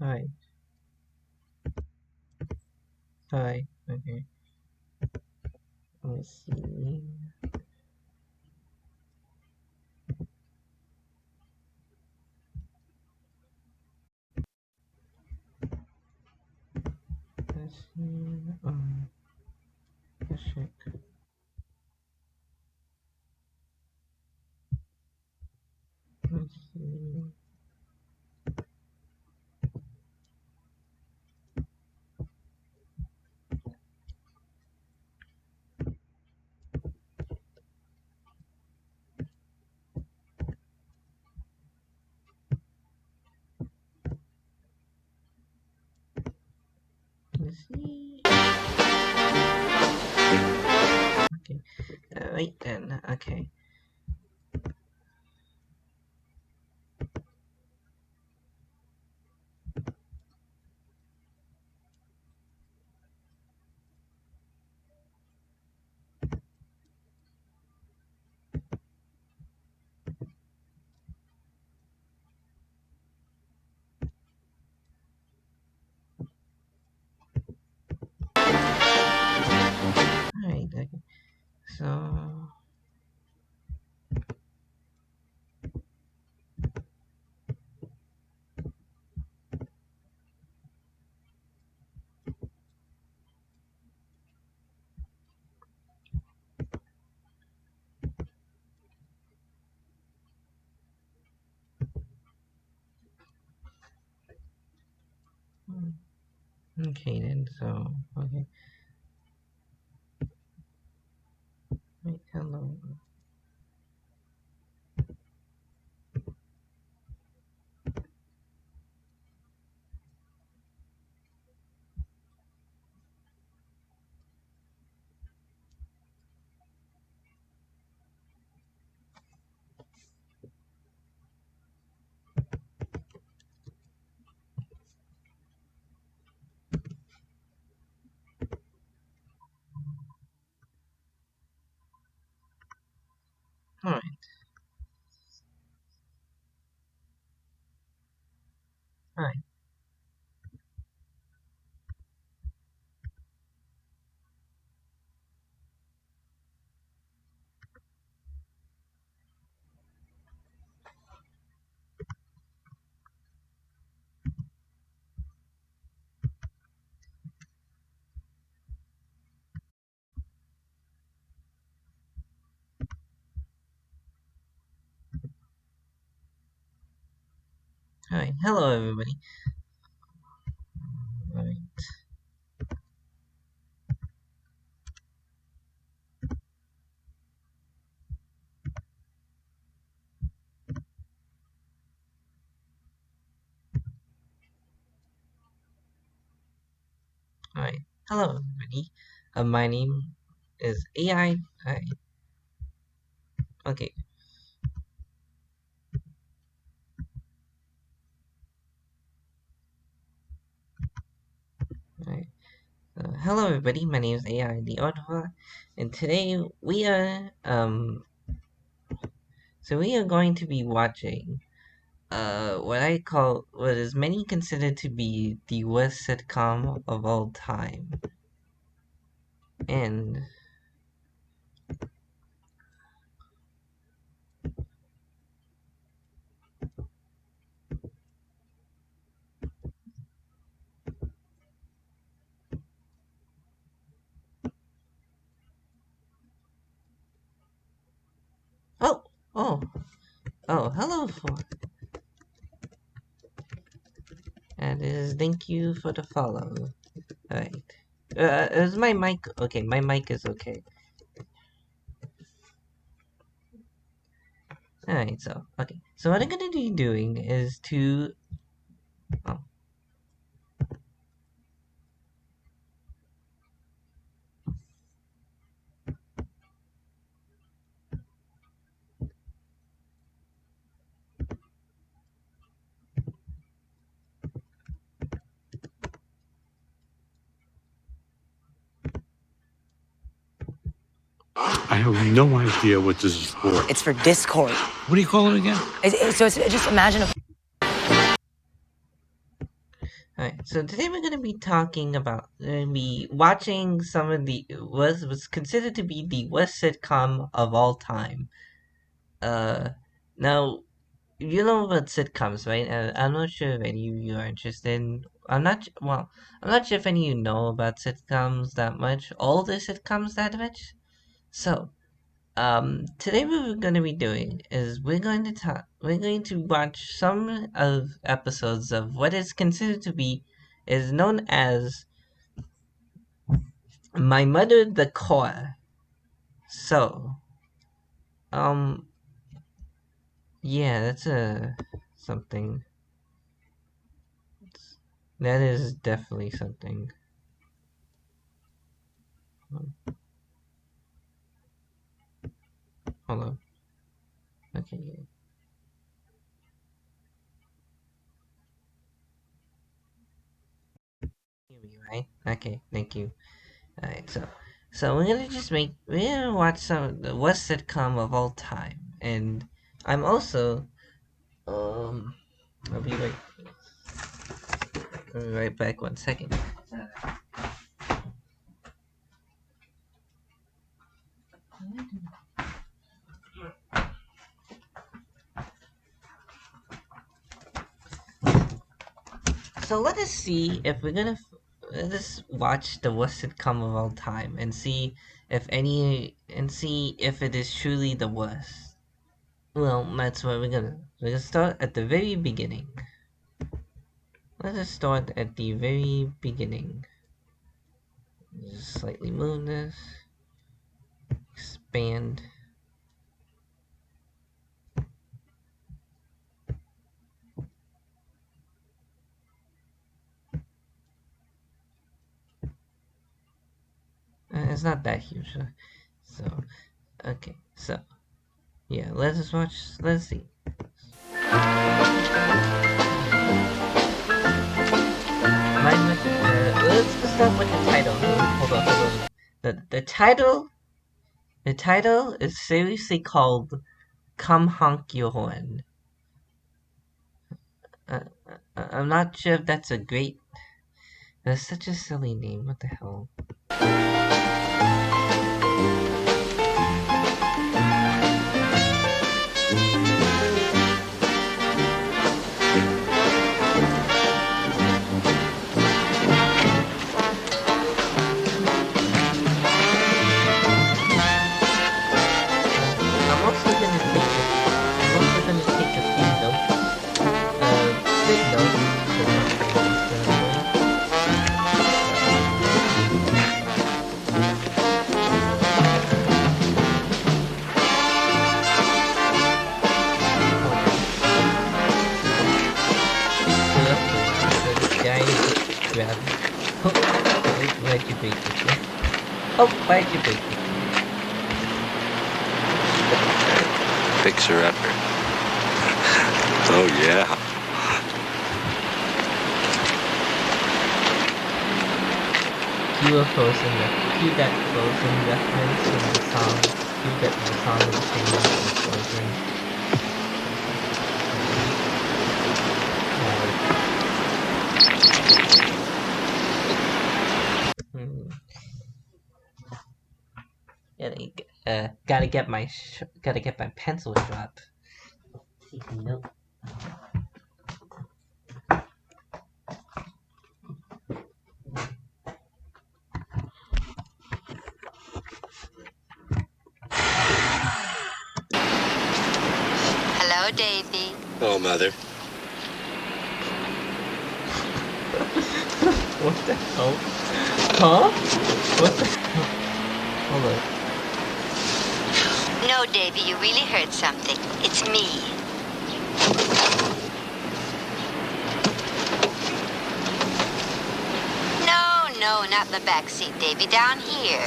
Hi. Hi. Okay. Let me see. Let's see. Let's check. Let's see. Let's see. Okay. Wait then. Okay. Alright. Okay. So. Okay then. So. Okay. Wait. Hello. Alright. Alright. Alright. Hello, everybody. Alright. Alright. Hello, everybody. My name is AI. Hi. Okay. Alright. Hello, everybody. My name is AI the Auditor, and today we are we are going to be watching what is many considered to be the worst sitcom of all time. And oh oh hello for and is thank you for the follow. Alright. Is my mic okay? My mic is okay. Alright, so okay. So what I'm gonna be doing is to oh, I have no idea what this is for. It's for Discord. What do you call it again? So it's just imagine Alright, so today we're gonna be talking about, be watching some of the was considered to be the worst sitcom of all time. Uh, Now you know about sitcoms, right? I'm not sure if any of you are interested. I'm not sure if any of you know about sitcoms that much, all the sitcoms that much. So, today what we're going to be doing is we're going to watch some of episodes of what is considered to be is known as My Mother the Core. So, um, yeah, that's a something. That is definitely something. Hold on. Okay, hear me, right? Okay, thank you. Alright, so we're gonna watch some of the worst sitcom of all time, and I'm also um I'll be right back 1 second. So let us see if let us watch the worst sitcom of all time and see if it is truly the worst. Well, that's what we're gonna start at the very beginning. Let us start at the very beginning. Just slightly move this, expand. It's not that huge. So, okay. So, yeah, let us watch. Let's see. Let's start with the title. Hold on. The title is seriously called "Come Honk Your Horn." Uh, I'm not sure if that's a great. That's such a silly name. What the hell? I'm also gonna take a few notes. Quick notes. So nothing so this guy grab. Oh, why'd you break it? Oh, why'd you break it? Fixer upper. Oh yeah. Cue that Frozen reference in the song. Cue that the song is singing in Frozen. Hmm. Gotta get my pencil sharp. Taking note. Hello, Davy. Oh, Mother. What the hell? Huh? What the hell? Hold on. No, Davy, you really heard something. It's me. No, not in the back seat, Davy. Down here.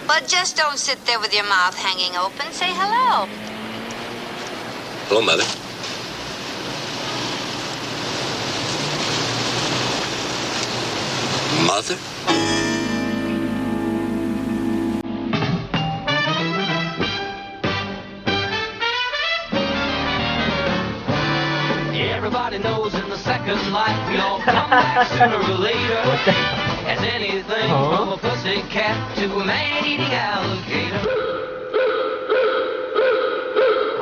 But just don't sit there with your mouth hanging open. Say hello. Hello, Mother. Mother? Everybody knows in the second life we all come back sooner or later. As anything from a pussy cat to a man-eating alligator.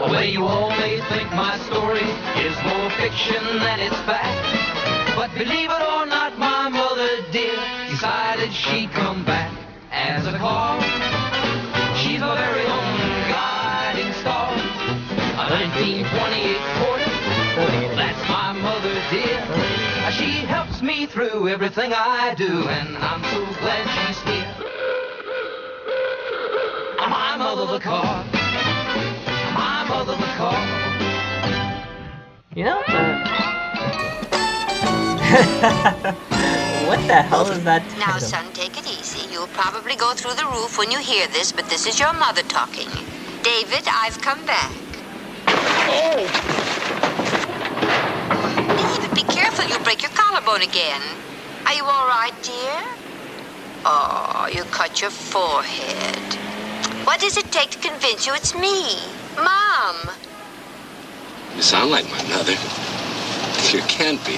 Well, you all may think my story is more fiction than it's fact. But believe it or not, my mother dear decided she'd come back as a car. She's my very own guiding star. A 1928 Porter, that's my mother dear. She helps me through everything I do, and I'm so glad she's here. My mother the car. My mother the car. You know, what the hell is that? Now, son, take it easy. You'll probably go through the roof when you hear this, but this is your mother talking. David, I've come back. Oh! David, be careful. You'll break your collarbone again. Are you all right, dear? Oh, you cut your forehead. What does it take to convince you it's me? Mom! You sound like my mother. You can't be.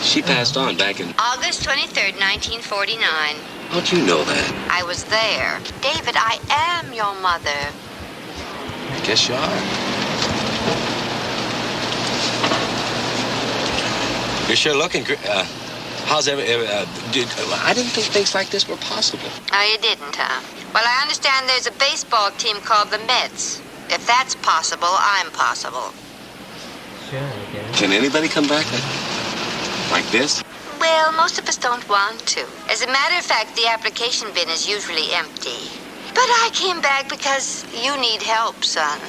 She passed on back in... August 23rd, 1949. How'd you know that? I was there. David, I am your mother. I guess you are. You're sure looking great. How's I didn't think things like this were possible. Oh, you didn't, huh? Well, I understand there's a baseball team called the Mets. If that's possible, I'm possible. Sure, I guess. Can anybody come back like this? Well, most of us don't want to. As a matter of fact, the application bin is usually empty. But I came back because you need help, son.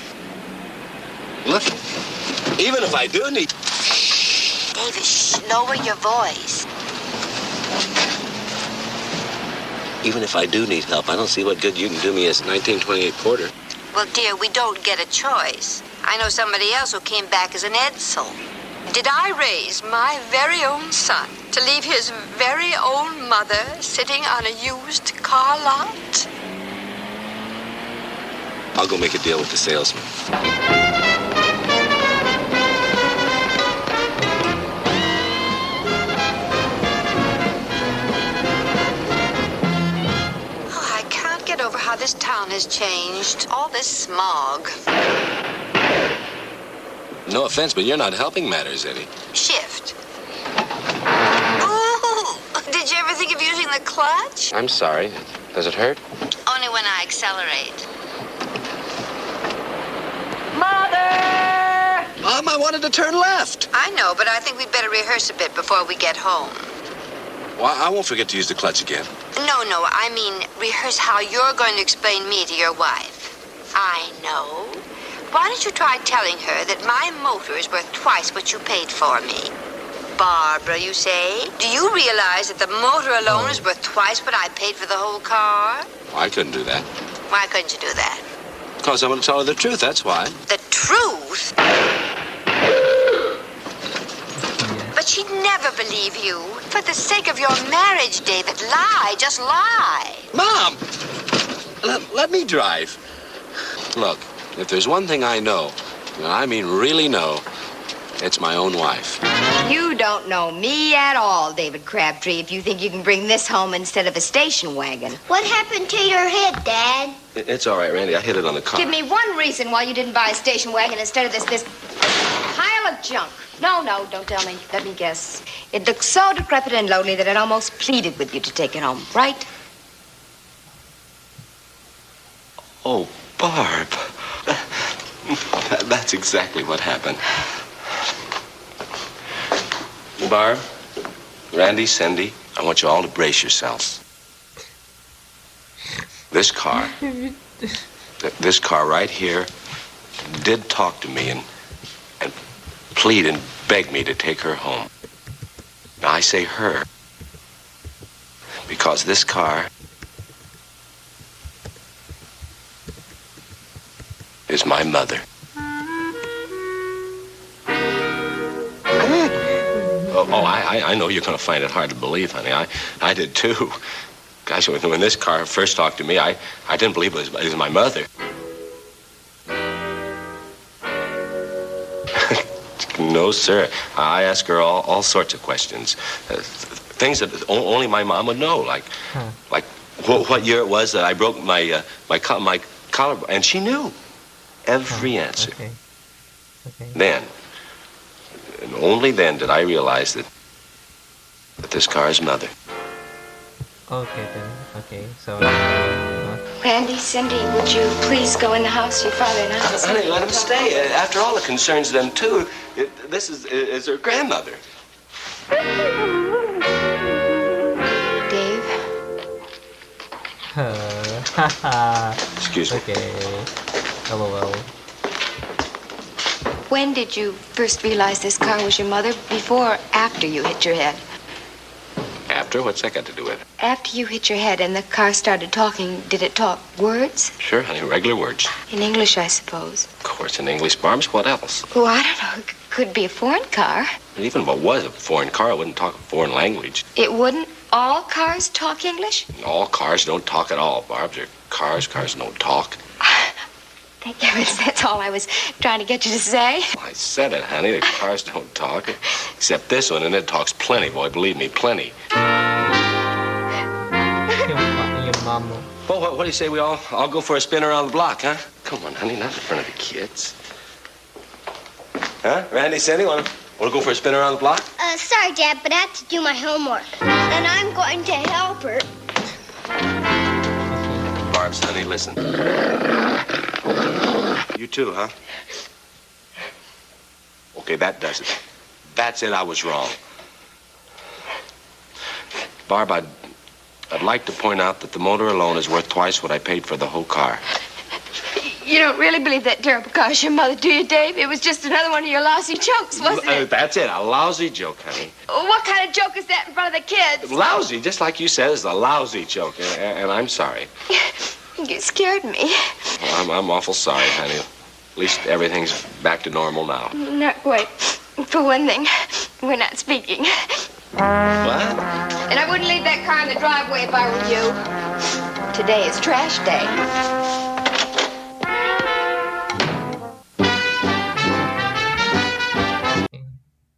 Look, even if I do need... David, shh, lower your voice. Even if I do need help, I don't see what good you can do me as a 1928 Porter. Well, dear, we don't get a choice. I know somebody else who came back as an Edsel. Did I raise my very own son to leave his very own mother sitting on a used car lot? I'll go make a deal with the salesman. Oh, I can't get over how this town has changed. All this smog. No offense, but you're not helping matters, Eddie. Shift. Ooh, did you ever think of using the clutch? I'm sorry. Does it hurt? Only when I accelerate. Mother! Mom, I wanted to turn left. I know, but I think we'd better rehearse a bit before we get home. Well, I won't forget to use the clutch again. No, I mean rehearse how you're going to explain me to your wife. I know. Why don't you try telling her that my motor is worth twice what you paid for me? Barbara, you say? Do you realize that the motor alone is worth twice what I paid for the whole car? Well, I couldn't do that. Why couldn't you do that? Because I'm going to tell her the truth, that's why. The truth? But she'd never believe you. For the sake of your marriage, David, lie. Just lie. Mom! Let me drive. Look, if there's one thing I know, and I mean really know, it's my own wife. You don't know me at all, David Crabtree, if you think you can bring this home instead of a station wagon. What happened to your head, Dad? It's all right, Randy. I hit it on the car. Give me one reason why you didn't buy a station wagon instead of this pile of junk. No, don't tell me. Let me guess. It looked so decrepit and lonely that it almost pleaded with you to take it home, right? Oh, Barb. That's exactly what happened. Barb, Randy, Cindy, I want you all to brace yourselves. This car right here did talk to me and plead and beg me to take her home. Now, I say her because this car is my mother. I know you're going to find it hard to believe, honey. I did too. Gosh, when this car first talked to me, I didn't believe it was my mother. No, sir. I ask her all sorts of questions. Things that only my mom would know, like what year it was that I broke my collar, and she knew every answer. Okay. Then, and only then, did I realize that this car's mother. Okay then. Okay, so. Randy, Cindy, would you please go in the house? Your father and I. Honey, let him stay. After all, it concerns them too. This is her grandmother. Dave. Excuse me. Okay. LOL. When did you first realize this car was your mother? Before or after you hit your head? After? What's that got to do with it? After you hit your head and the car started talking, did it talk words? Sure, honey, regular words. In English, I suppose. Of course, in English, Barbs. What else? Oh, I don't know. It could be a foreign car. And even if it was a foreign car, it wouldn't talk a foreign language. It wouldn't? All cars talk English? All cars don't talk at all, Barbs. They're cars. Cars don't talk. Thank heavens, that's all I was trying to get you to say. I said it, honey. The cars don't talk. Except this one, and it talks plenty, boy. Believe me, plenty. Your mama. Well, what do you say we all go for a spin around the block, huh? Come on, honey, not in front of the kids. Huh? Randy, Cindy, want to go for a spin around the block? Sorry, Dad, but I have to do my homework. And I'm going to help her. Barbs, honey, listen. You too, huh? Okay, that does it. That's it, I was wrong. Barb, I'd like to point out that the motor alone is worth twice what I paid for the whole car. You don't really believe that terrible car is your mother, do you, Dave? It was just another one of your lousy jokes, wasn't it? That's it, a lousy joke, honey. What kind of joke is that in front of the kids? Lousy, just like you said, is a lousy joke, and I'm sorry. You scared me. Well, I'm awful sorry, honey. At least everything's back to normal now. Not quite. For one thing, we're not speaking. What? And I wouldn't leave that car in the driveway if I were you. Today is trash day.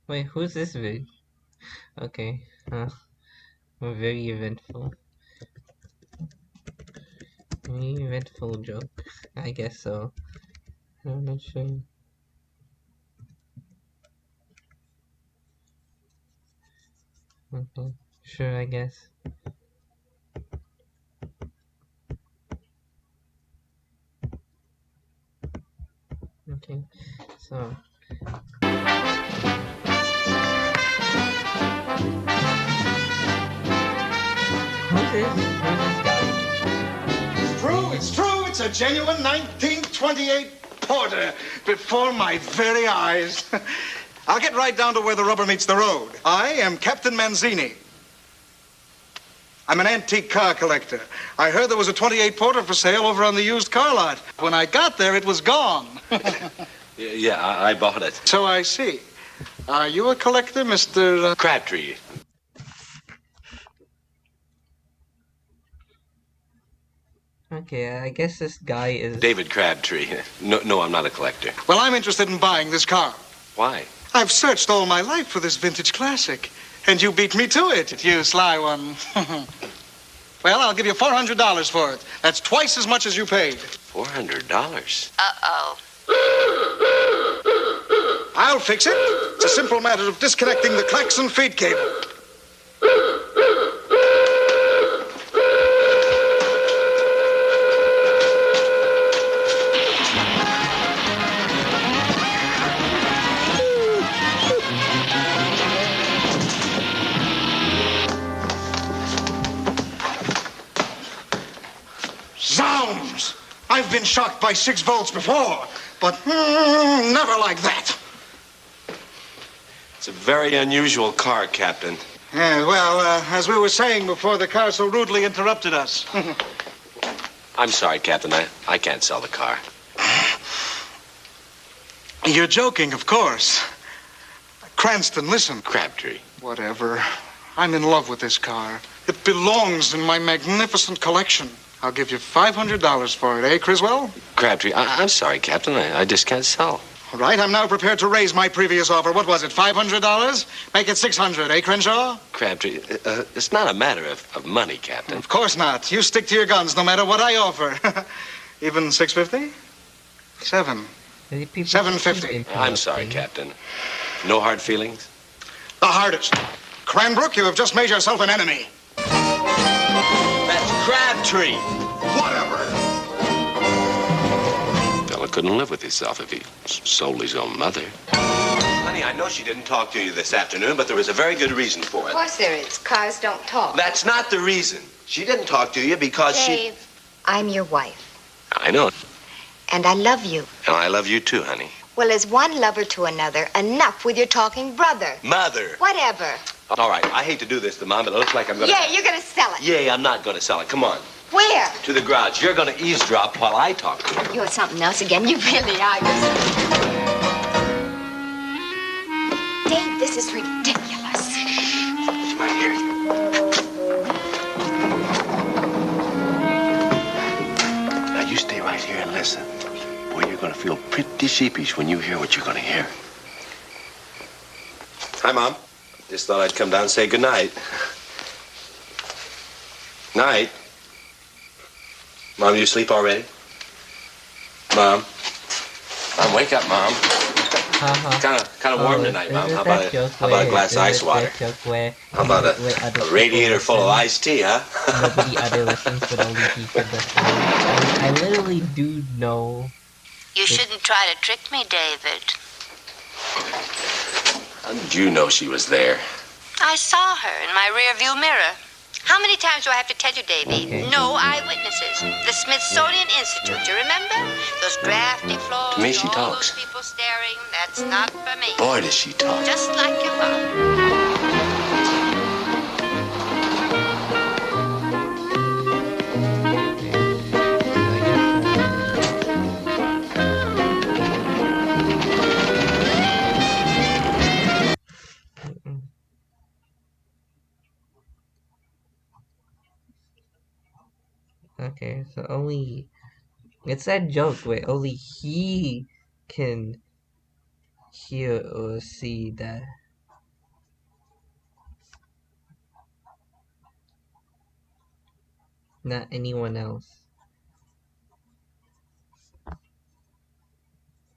Wait, who's this vid? Okay. Very eventful. Very eventful joke. I guess so. I'm not sure. Okay. Sure, I guess. Okay. So. Who's this guy? It's true. It's a genuine 1928 Porter before my very eyes. I'll get right down to where the rubber meets the road. I am Captain Manzini. I'm an antique car collector. I heard there was a 28 Porter for sale over on the used car lot. When I got there, it was gone. Yeah, I bought it. So I see. Are you a collector, Mr. Crabtree. Okay, I guess this guy is... David Crabtree. No, I'm not a collector. Well, I'm interested in buying this car. Why? I've searched all my life for this vintage classic, and you beat me to it, you sly one. Well, I'll give you $400 for it. That's twice as much as you paid. $400? Uh-oh. I'll fix it. It's a simple matter of disconnecting the klaxon feed cable. Zounds! I've been shocked by 6 volts before, but never like that. It's a very unusual car, Captain. Yeah, well, as we were saying before the car so rudely interrupted us. I'm sorry, Captain. I can't sell the car. You're joking, of course. Cranston, listen. Crabtree. Whatever. I'm in love with this car. It belongs in my magnificent collection. I'll give you $500 for it, eh, Criswell? Crabtree, I'm sorry, Captain. I just can't sell. Right, I'm now prepared to raise my previous offer. What was it, $500? Make it $600, eh, Crenshaw? Crabtree, it's not a matter of money, Captain. Of course not. You stick to your guns no matter what I offer. Even $650? $750. I'm sorry, Captain. No hard feelings? The hardest. Cranbrook, you have just made yourself an enemy. That's Crabtree. Whatever. Fella couldn't live with himself if he sold his own mother. Honey, I know she didn't talk to you this afternoon, but there was a very good reason for Of it. course there is. Cars don't talk. That's not the reason. She didn't talk to you because Dave, I'm your wife. I know. And I love you. And I love you too, honey. Well, as one lover to another, enough with your talking brother. Mother. Whatever. All right, I hate to do this to Mom, but it looks like I'm gonna... Yeah, you're gonna sell it. Yeah, I'm not gonna sell it. Come on. Where? To the garage. You're gonna eavesdrop while I talk to her. You're something else again. You really are. Dave, this is ridiculous. She might hear you. Now, you stay right here and listen. Boy, you're gonna feel pretty sheepish when you hear what you're gonna hear. Hi, Mom. Just thought I'd come down and say goodnight. Night. Mom, you asleep already? Mom? Mom, wake up, Mom. Kind of warm tonight, Mom. How about a glass of ice water? How about a radiator full of iced tea, huh? Nobody other listens, but only he can listen. I literally do know. You shouldn't try to trick me, David. How did you know she was there? I saw her in my rearview mirror. How many times do I have to tell you, Davy? Okay. No eyewitnesses. The Smithsonian Institute, you remember? Those drafty floors. To me, she all talks. Those people staring. That's not for me. Boy, does she talk. Just like your mom. Okay, so only it's that joke where only he can hear or see that. Not anyone else.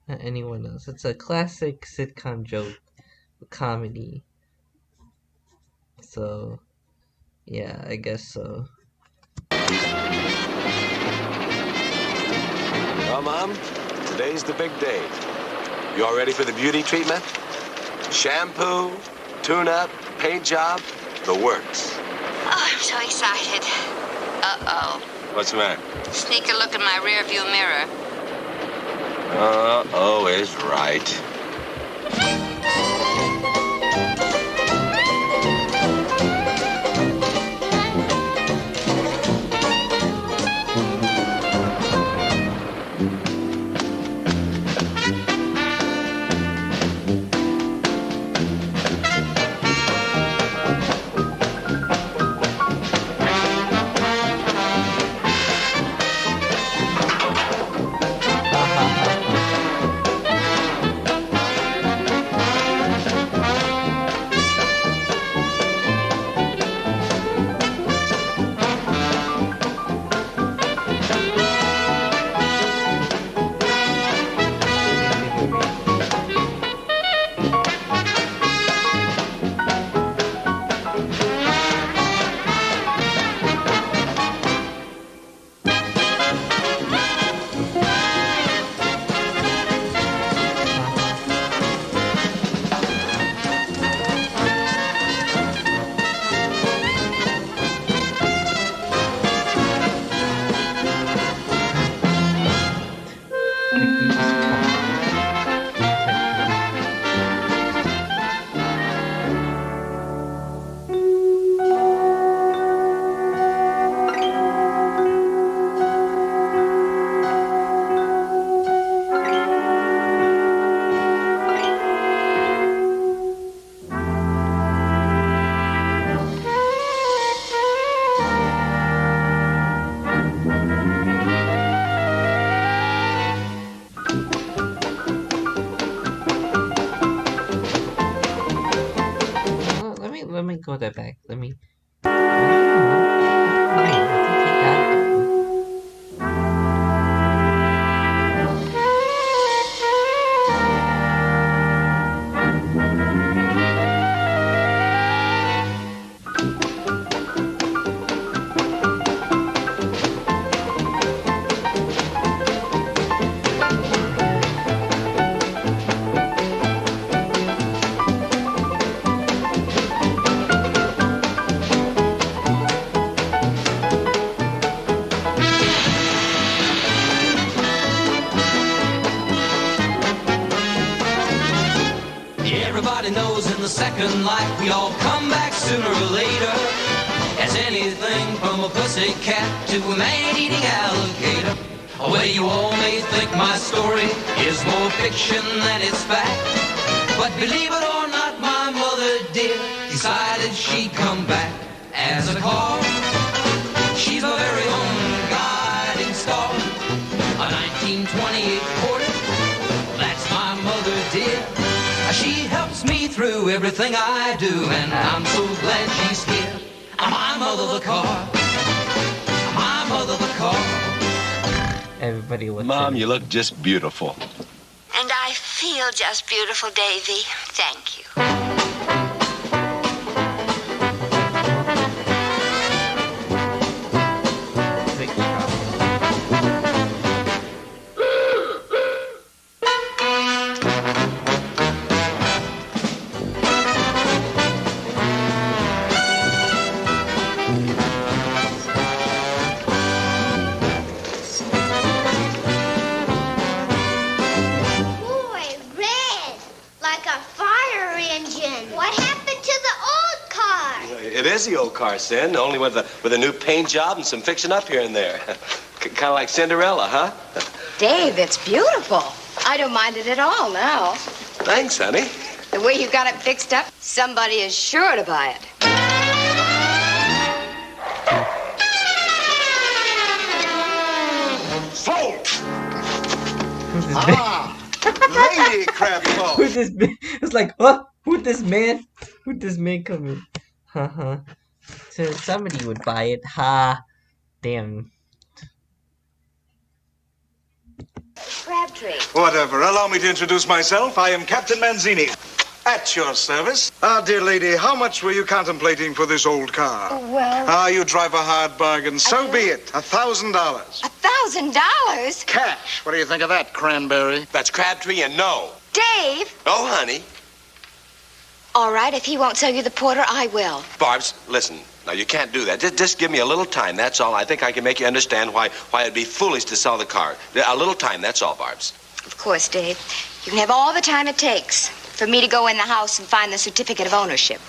Not anyone else. It's a classic sitcom joke, comedy. So, yeah, I guess so. Well, Mom, today's the big day. You all ready for the beauty treatment? Shampoo, tune-up, paint job, the works. Oh, I'm so excited. Uh-oh. What's the matter? Sneak a look in my rearview mirror. Uh-oh is right. me go that back. Let me. Oh, I think he got that one. Everybody knows in the second life we all come back sooner or later. As anything from a pussy cat to a man-eating alligator. Well, you all may think my story is more fiction than it's fact. But believe it or not, my mother dear decided she'd come back as a car. She's my very own guiding star. A 1928 Porter, that's my mother dear. She helps me through everything I do, and I'm so glad she's here. My mother the car. My mother the car. Everybody was. Mom, you look just beautiful. And I feel just beautiful, Davy. Thank you. Boy, red. Like a fire engine. What happened to the old car? It is the old car, Sin, only with a new paint job and some fixing up here and there. Kind of like Cinderella, huh? Dave, it's beautiful. I don't mind it at all now. Thanks, honey. The way you got it fixed up, somebody is sure to buy it. Sold! Who's this man? Ah, Lady Crab Claw. Who's this man? It's like, what? Who'd this man? Who'd this man come in? Haha. So somebody would buy it. Ha. Damn. Crabtree. Whatever. Allow me to introduce myself. I am Captain Manzini. At your service. Ah, dear lady, how much were you contemplating for this old car? Well, Ah, you drive a hard bargain. So be it. $1,000. $1,000? Cash. What do you think of that, Cranberry? That's Crabtree and no. Dave. Oh, honey. All right, if he won't sell you the Porter, I will. Barbs, listen. Now, you can't do that. Just give me a little time, that's all. I think I can make you understand why it'd be foolish to sell the car. A little time, that's all, Barbs. Of course, Dave. You can have all the time it takes for me to go in the house and find the certificate of ownership.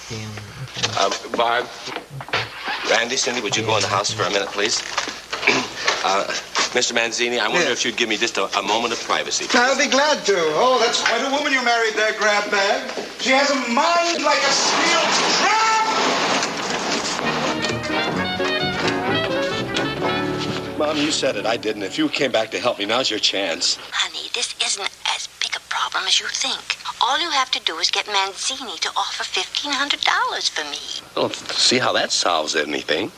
Damn. Barb, Randy, Cindy, would you go in the house for a minute, please? Mr. Manzini, I wonder if you'd give me just a moment of privacy. Please. I'll be glad to. Oh, that's quite a woman you married there, Grab Bag. She has a mind like a steel trap! Mom, you said it. I didn't. If you came back to help me, now's your chance. Honey, this isn't as big a problem as you think. All you have to do is get Manzini to offer $1,500 for me. Well, see how that solves anything.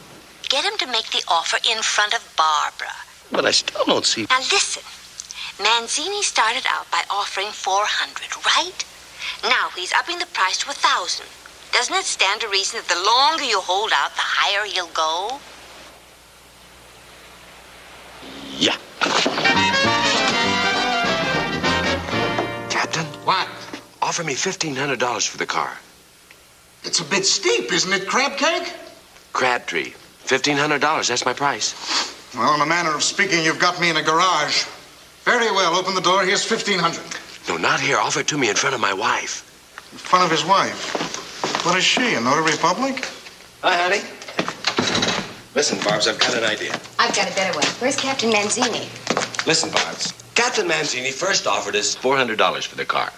Get him to make the offer in front of Barbara. But I still don't see... Now listen, Manzini started out by offering $400, right? Now he's upping the price to $1,000. Doesn't it stand to reason that the longer you hold out, the higher he'll go? Yeah. Captain? What? Offer me $1,500 for the car. It's a bit steep, isn't it, Crab Cake? Crabtree. $1,500, that's my price. Well, in a manner of speaking, you've got me in a garage. Very well, open the door. Here's $1,500. No, not here. Offer it to me in front of my wife. In front of his wife. What is she, a notary public? Hi, honey. Listen, Barbs, I've got an idea. I've got a better one. Where's Captain Manzini? Listen, Barbs. Captain Manzini first offered us $400 for the car.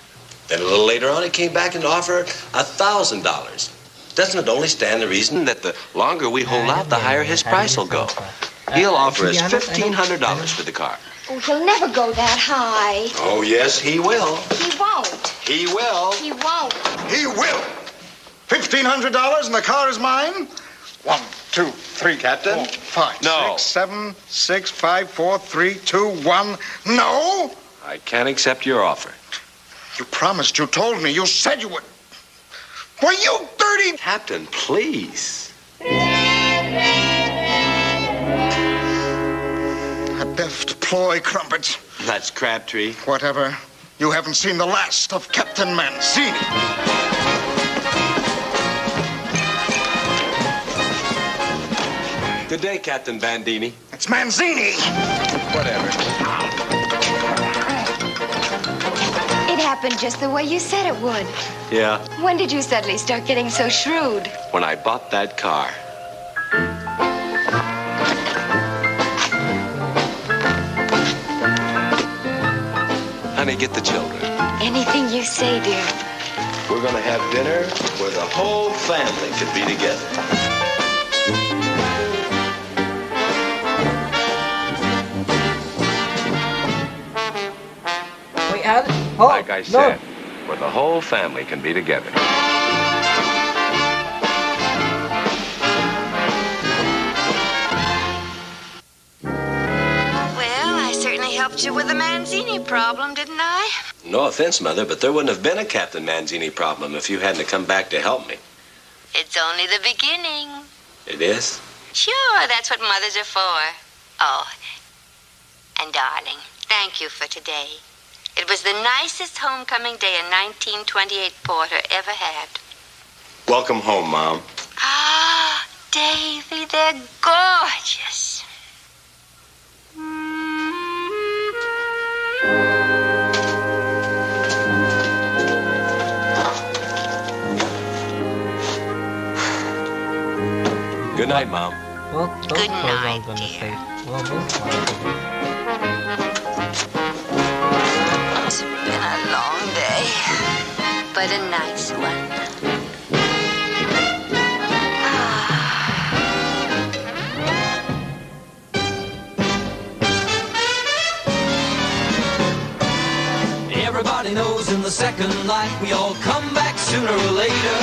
Then a little later on, he came back and offered $1,000. Doesn't it only stand to reason that the longer we hold out, the higher his price will go? He'll offer us $1,500 for the car. Oh, he'll never go that high. Oh, yes, he will. He won't. He will. He won't. He will. $1,500 and the car is mine? 1, 2, 3, Captain? 4, 5, No. 6, 7, 6, 5, 4, 3, 2, 1. No! I can't accept your offer. You promised. You told me. You said you would. Were you dirty? Captain, please. A deft ploy, Crumpets. That's Crabtree. Whatever. You haven't seen the last of Captain Manzini. Good day, Captain Bandini. It's Manzini. Whatever. It happened just the way you said it would. Yeah, When did you suddenly start getting so shrewd? when I bought that car. Honey, get the children. Anything you say, dear. We're gonna have dinner where the whole family could be together. Wait, how did... Oh, Like I no. said, where the whole family can be together. Well, I certainly helped you with the Manzini problem, didn't I? No offense, Mother, but there wouldn't have been a Captain Manzini problem if you hadn't come back to help me. It's only the beginning. It is? Sure, that's what mothers are for. Oh, and darling, thank you for today. It was the nicest homecoming day a 1928 Porter ever had. Welcome home, Mom. Ah, Davy, they're gorgeous. Good night, Mom. Well, those Good clothes night, I'm gonna dear. say. Well, most likely. It's been a long day, but a nice one. Everybody knows in the second life we all come back sooner or later.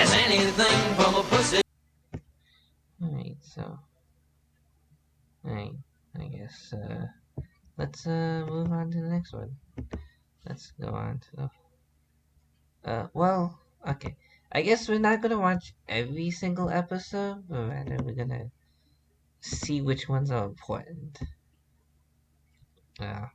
As anything from a pussy. Alright, so... Alright, I guess, let's, move on to the next one. Let's go on to the... well, okay. I guess we're not gonna watch every single episode, but rather we're gonna see which ones are important. Yeah.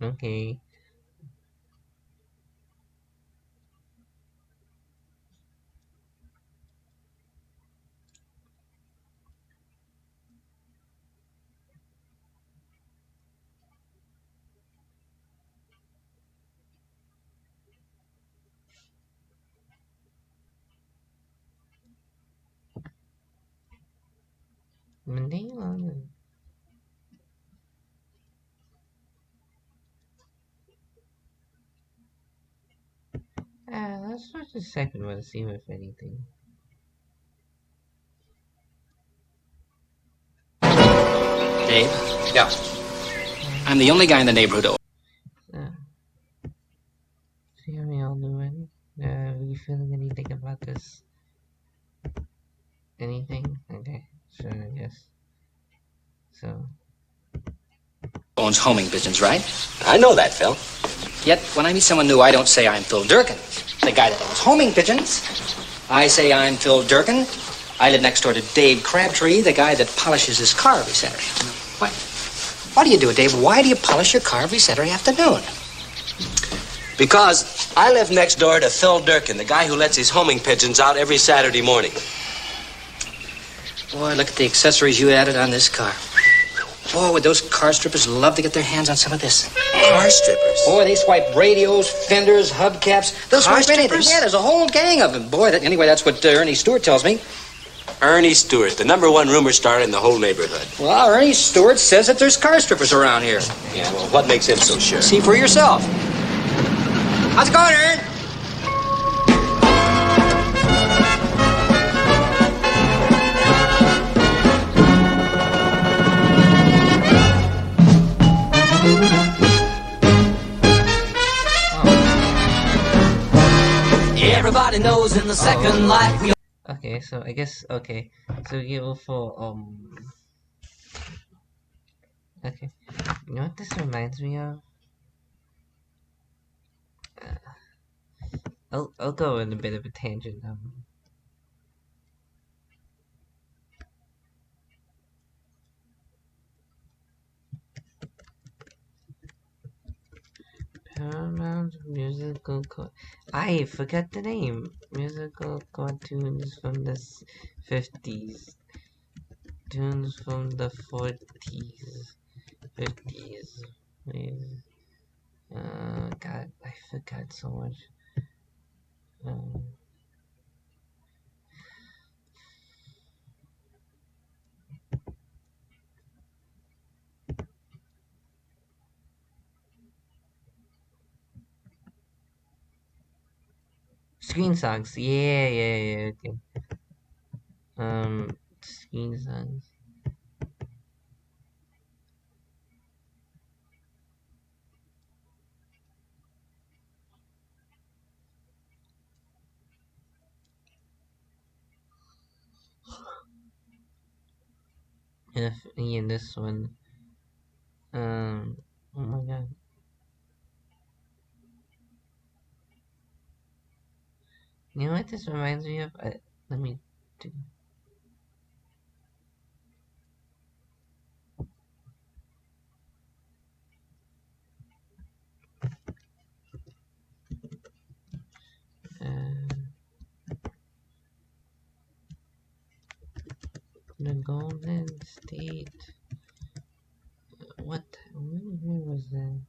Okay. Mandela. Let's watch the second one, see if anything. Dave? Yeah. I'm the only guy in the neighborhood. See how we all doing? Are you feeling anything about this? Anything? Okay, sure, I guess. So... Owns homing pigeons, right? I know that, Phil. Yet, when I meet someone new, I don't say I'm Phil Durkin, the guy that owns homing pigeons. I say I'm Phil Durkin. I live next door to Dave Crabtree, the guy that polishes his car every Saturday. Why do you do it, Dave? Why do you polish your car every Saturday afternoon? Because I live next door to Phil Durkin, the guy who lets his homing pigeons out every Saturday morning. Boy, look at the accessories you added on this car. Boy, would those car strippers love to get their hands on some of this. Car strippers? Boy, they swipe radios, fenders, hubcaps. They'll Car swipe anything. strippers? Yeah, there's a whole gang of them. Boy, anyway, that's what Ernie Stewart tells me. Ernie Stewart, the #1 rumor starter in the whole neighborhood. Well, Ernie Stewart says that there's car strippers around here. Yeah, well, what makes him so sure? See for yourself. How's it going, Ern? Everybody knows in the second life we Okay, so I guess okay. So you go for okay. You know what this reminds me of? I'll go in a bit of a tangent. Paramount musical I forgot the name. Musical cartoons from the 50s. Tunes from the 40s. 50s. God, I forgot so much. Screen songs. Yeah, okay. Screen songs. In this one. Oh my god. You know what this reminds me of? Let me do. The Golden State. What? When was that?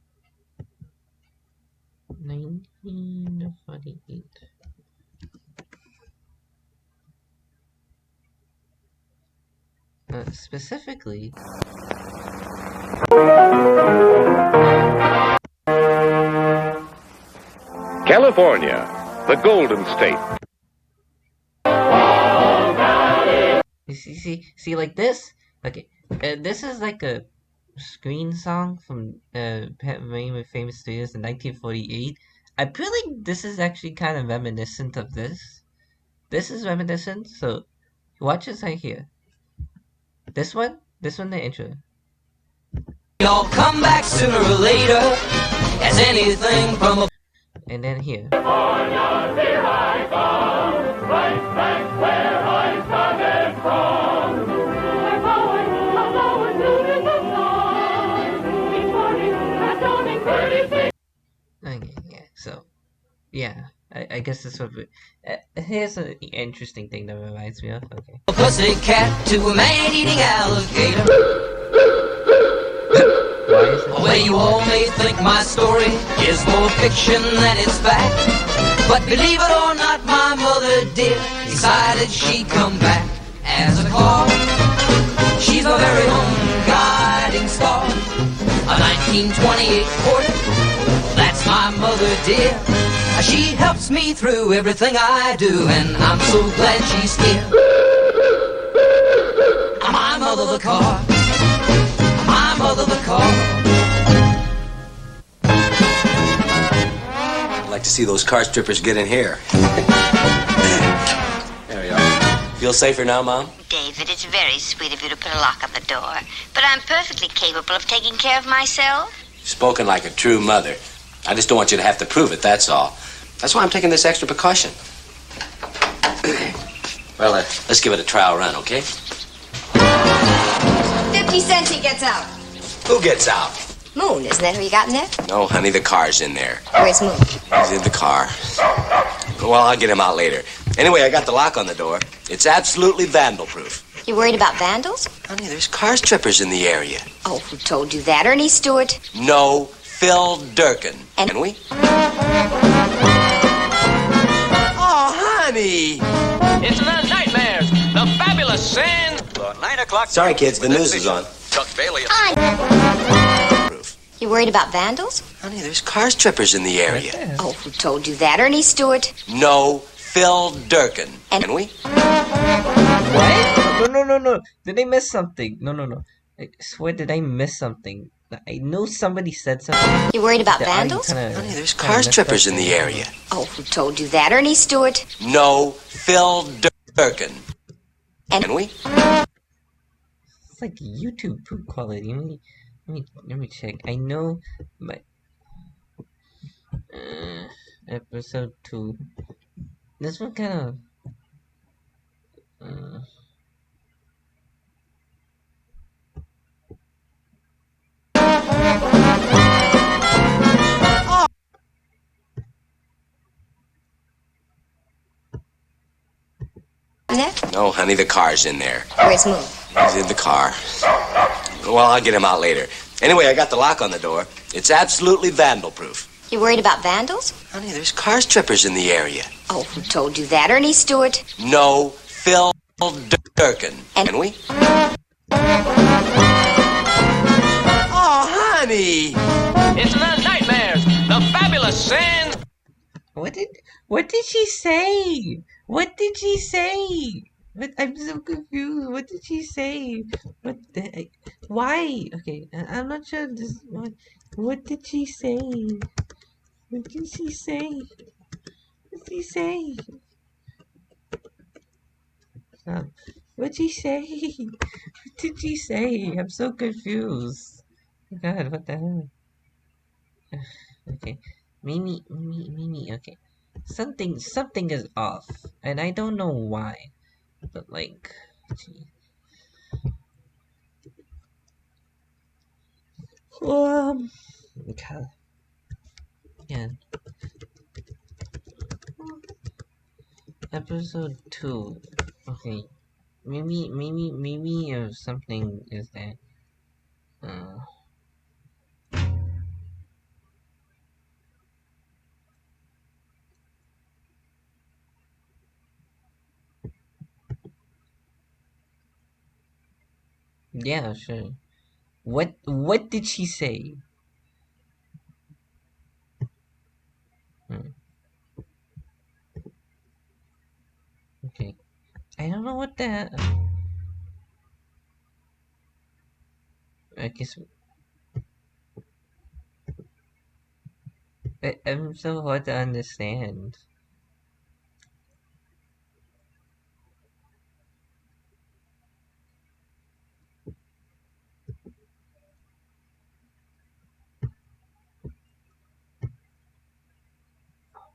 1948. Specifically. California, the Golden State. See, like this? Okay, this is like a screen song from very famous studios in 1948. I feel like this is actually kind of reminiscent of this. This is reminiscent, so watch this right here. This one, the intro. all come back sooner or later as anything from a... And then here. California, here I come, right back where I started from. I'm going through the song, each morning at dawning early. Okay, yeah, so, yeah, I guess that's what we... here's an interesting thing that reminds me of, okay. A pussycat to a man-eating alligator. Why Well, you all may think my story is more fiction than it's fact, but believe it or not, my mother dear decided she'd come back as a call. She's my very own guiding star, a 1928 Porter. That's my mother dear. She helps me through everything I do, and I'm so glad she's here. My mother the car, my mother the car. I'd like to see those car strippers get in here. There we are. Feel safer now, Mom? David, it's very sweet of you to put a lock on the door, but I'm perfectly capable of taking care of myself. You've spoken like a true mother. I just don't want you to have to prove it, that's all. That's why I'm taking this extra precaution. Well, let's give it a trial run, okay? 50 cents he gets out. Who gets out? Moon, isn't that who you got in there? No, honey, the car's in there. Where's Moon? He's in the car. Well, I'll get him out later. Anyway, I got the lock on the door. It's absolutely vandal-proof. You worried about vandals? Honey, there's car strippers in the area. Oh, who told you that? Ernie Stewart? No, Phil Durkin. And Can we? Oh, honey! It's the Nightmares, the fabulous fabulous sand. The 9 o'clock. Sorry, kids, the news is on. Chuck Bailey. You worried about vandals? Honey, there's car strippers in the area. Oh, who told you that? Ernie Stewart? No, Phil Durkin. And Can we? What? No. Did I miss something? No. I swear, did I miss something? I know somebody said something. You worried about that I vandals? kinda- Honey, there's kinda car messed strippers up in the area. Oh, who told you that? Ernie Stewart? No, Phil Durkin. And Can we? It's like YouTube poop quality. Let me check. I know my episode 2. This one kind of. No, honey, the car's in there. Where's Moon? He's in the car. Well, I'll get him out later. Anyway, I got the lock on the door. It's absolutely vandal-proof. You worried about vandals? Honey, there's car strippers in the area. Oh, who told you that? Ernie Stewart? No, Phil Durkin. And Can we? Oh, honey! It's the Nightmares. The fabulous sand. What did she say? What did she say? I'm so confused. What did she say? Why? Okay, I'm not sure. What did she say? What did she say? What did she say? What did she say? What did she say? I'm so confused. Oh God, what the hell? Okay, Mimi. Okay, something is off, and I don't know why. But like, gee. Okay. Yeah. Episode 2. Okay. Maybe if something is there. Yeah, sure. What did she say? Okay. I don't know what that. I guess I'm so hard to understand.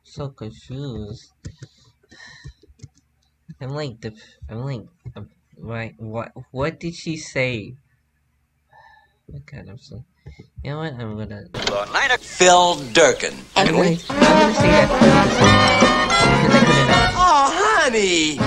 So confused. Right, what did she say? Oh God, I'm so. You know what? I'm gonna. Phil Durkin. I'm Can we? gonna say that because I couldn't. Oh, honey!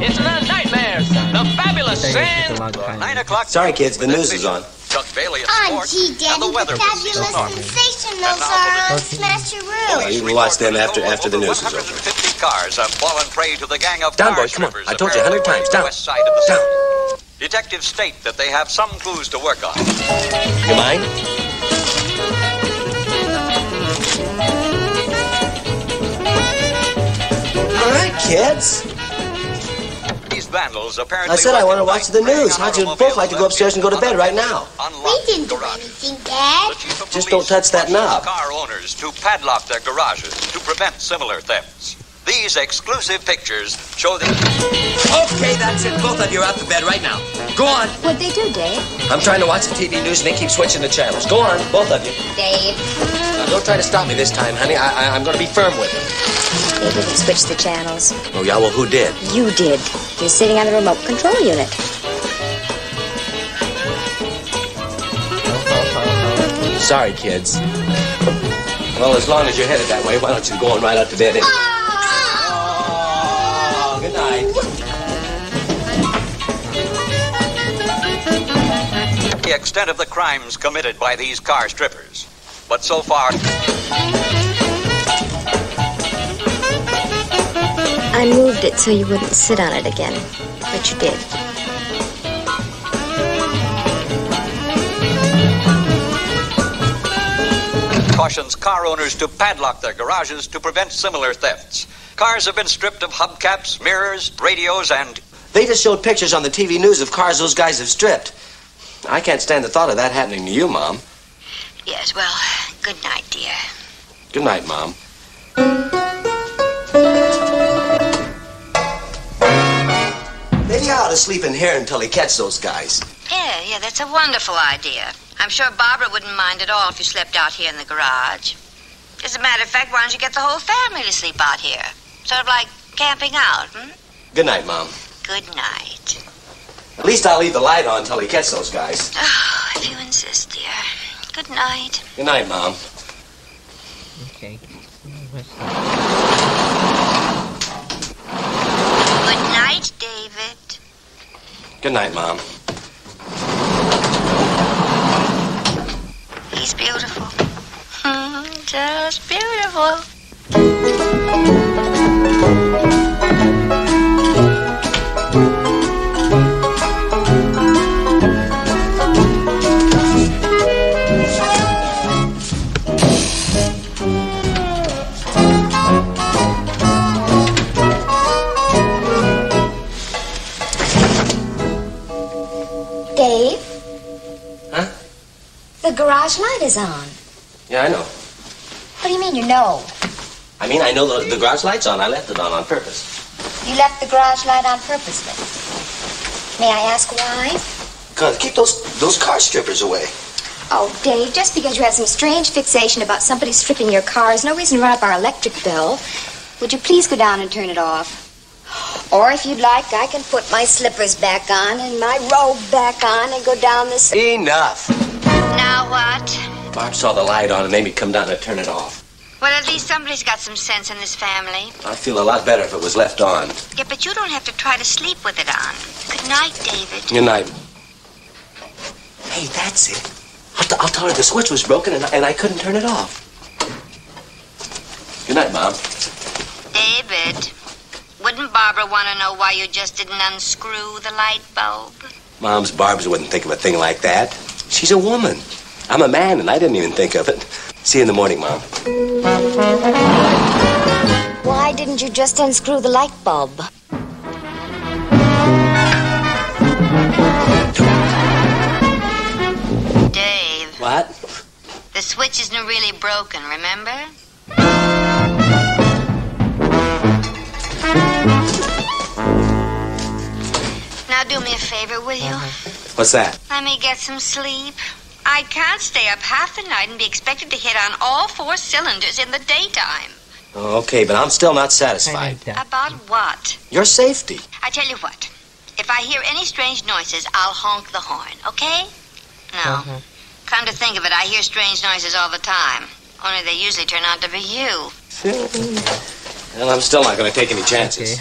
It's the Nightmares. The fabulous sand. 9 o'clock. Sorry, kids, the news is on. Chuck Bailey at Oh, sports. gee, Daddy, And the weather the was fabulous stormy. sensationals are on Smasher Room. You can watch them after the news is over. 150 cars have fallen prey to the gang of Down, car boys, come on. strippers I told you 100 times. apparently on the Down. west side of the Down. city. Detectives state that they have some clues to work on. You mind? All right, kids. These vandals apparently. I said I want to watch the preying news. on How'd you automobiles both like to go upstairs and go to bed right now? We Unlocked didn't do garages. anything, Dad. The chief of Just police don't touch that knob. Car owners to padlock their garages to prevent similar thefts. These exclusive pictures show the. Okay, that's it. Both of you are out to bed right now. Go on. What'd they do, Dave? I'm trying to watch the TV news and they keep switching the channels. Go on, both of you. Dave. Now, don't try to stop me this time, honey. I'm going to be firm with it. They didn't switch the channels. Oh, yeah? Well, who did? You did. You're sitting on the remote control unit. Sorry, kids. Well, as long as you're headed that way, why don't you go on right out to bed anyway? Oh, good night. The extent of the crimes committed by these car strippers. But so far. I moved it so you wouldn't sit on it again, but you did. Cautions car owners to padlock their garages to prevent similar thefts. Cars have been stripped of hubcaps, mirrors, radios, and... They just showed pictures on the TV news of cars those guys have stripped. I can't stand the thought of that happening to you, Mom. Yes, well, good night, dear. Good night, Mom. Maybe I ought to sleep in here until he catch those guys. Yeah, that's a wonderful idea. I'm sure Barbara wouldn't mind at all if you slept out here in the garage. As a matter of fact, why don't you get the whole family to sleep out here? Sort of like camping out, hmm? Good night, Mom. Good night. At least I'll leave the light on until he catch those guys. Oh, if you insist, dear. Good night. Good night, Mom. Okay. Good night, David. Good night, Mom. He's beautiful. Just beautiful. Dave? Huh? The garage light is on. Yeah, I know. What do you mean you know? I mean, I know the garage light's on. I left it on purpose. You left the garage light on purposely. May I ask why? Cause keep those car strippers away. Oh, Dave, just because you have some strange fixation about somebody stripping your car is no reason to run up our electric bill. Would you please go down and turn it off? Or if you'd like, I can put my slippers back on and my robe back on and go down this... Enough. Now what? Barb saw the light on and made me come down and turn it off. Well, at least somebody's got some sense in this family. I'd feel a lot better if it was left on. Yeah, but you don't have to try to sleep with it on. Good night, David. Good night. Hey, that's it. I'll tell her the switch was broken and I couldn't turn it off. Good night, Mom. David, wouldn't Barbara want to know why you just didn't unscrew the light bulb? Mom's Barb's wouldn't think of a thing like that. She's a woman. I'm a man, and I didn't even think of it. See you in the morning, Mom. Why didn't you just unscrew the light bulb? Dave. What? The switch isn't really broken, remember? Now do me a favor, will you? What's that? Let me get some sleep. I can't stay up half the night and be expected to hit on all 4 cylinders in the daytime. Okay, but I'm still not satisfied. About what? Your safety. I tell you what. If I hear any strange noises, I'll honk the horn, okay? No. Come to think of it, I hear strange noises all the time. Only they usually turn out to be you. Well, I'm still not going to take any chances.